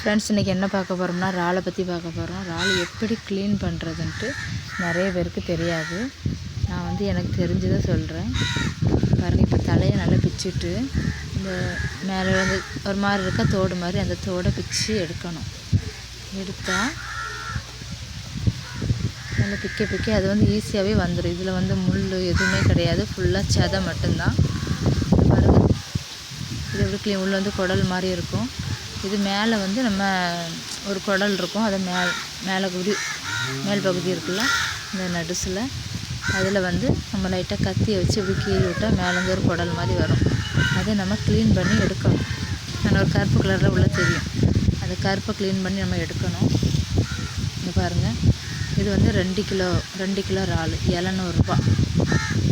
Friends, இன்றைக்கி என்ன பார்க்க போகிறோம்னா இறாலை பற்றி பார்க்க போகிறோம். இறால் எப்படி க்ளீன் பண்ணுறதுன்ட்டு நிறைய பேருக்கு தெரியாது. நான் எனக்கு தெரிஞ்சதை சொல்கிறேன் பாருங்கள். இப்போ தலையை நல்லா பிச்சுட்டு இந்த மேலே ஒரு மாதிரி இருக்க தோடு மாதிரி அந்த தோடை பிச்சு எடுக்கணும். எடுத்தால் நல்லா பிக்க அது ஈஸியாகவே வந்துடும். இதில் முள் எதுவுமே கிடையாது, ஃபுல்லாக சதை மட்டும்தான். பாருங்கள், இது எப்படி க்ளீன் உள்ள குடல் மாதிரி இருக்கும். இது மேலே நம்ம ஒரு குடல் இருக்கும், அதை மேலே மேல் பகுதி இருக்குல்ல, இந்த நடுசில் அதில் நம்ம லைட்டாக கத்தியை வச்சு இப்படி கீறி விட்டால் மேலேருந்து ஒரு குடல் மாதிரி வரும். அதை நம்ம க்ளீன் பண்ணி எடுக்கணும். நான் ஒரு கருப்பு கலரில் உள்ள தெரியும், அந்த கருப்பை க்ளீன் பண்ணி நம்ம எடுக்கணும். இங்கே பாருங்கள், இது 2 கிலோ இறால் 700 ரூபா.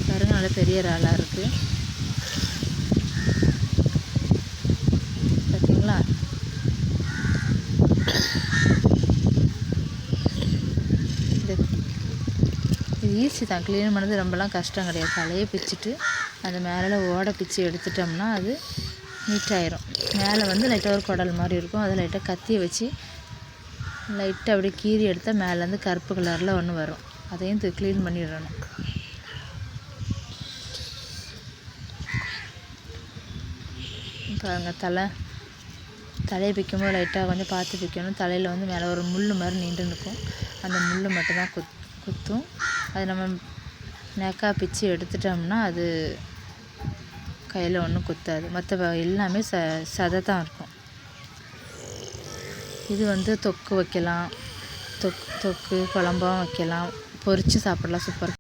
பாருங்கள், நல்ல பெரிய இறாலாக இருக்குது பார்த்தீங்களா. இது ஈஸி தான், க்ளீன் பண்ணது ரொம்பலாம் கஷ்டம் கிடையாது. தலையை பிச்சுட்டு அந்த மேலே ஓடை பிச்சு எடுத்துட்டோம்னா அது நீட்டாயிரும். மேலே லைட்டாக ஒரு குடல் மாதிரி இருக்கும், அதை லைட்டாக கத்தியை வச்சு லைட்டாக அப்படியே கீறி எடுத்தால் மேலேருந்து கருப்பு கலரில் ஒன்று வரும். அதையும் க்ளீன் பண்ணிடணும். பாருங்கள், தலையை பிக்கும்போது லைட்டாக கொஞ்சம் பார்த்து பிக்கணும். தலையில் மேலே ஒரு முள் மாதிரி நீண்டு நிற்கும், அந்த முள் மட்டும்தான் குத்தும். அது நம்ம நெக்காக பிச்சு எடுத்துட்டோம்னா அது கையில் ஒன்றும் குத்தாது. மற்ற எல்லாமே சதை தான் இருக்கும். இது தொக்கு வைக்கலாம், தொக்கு குழம்பாகவும் வைக்கலாம், பொரித்து சாப்பிடலாம், சூப்பர்.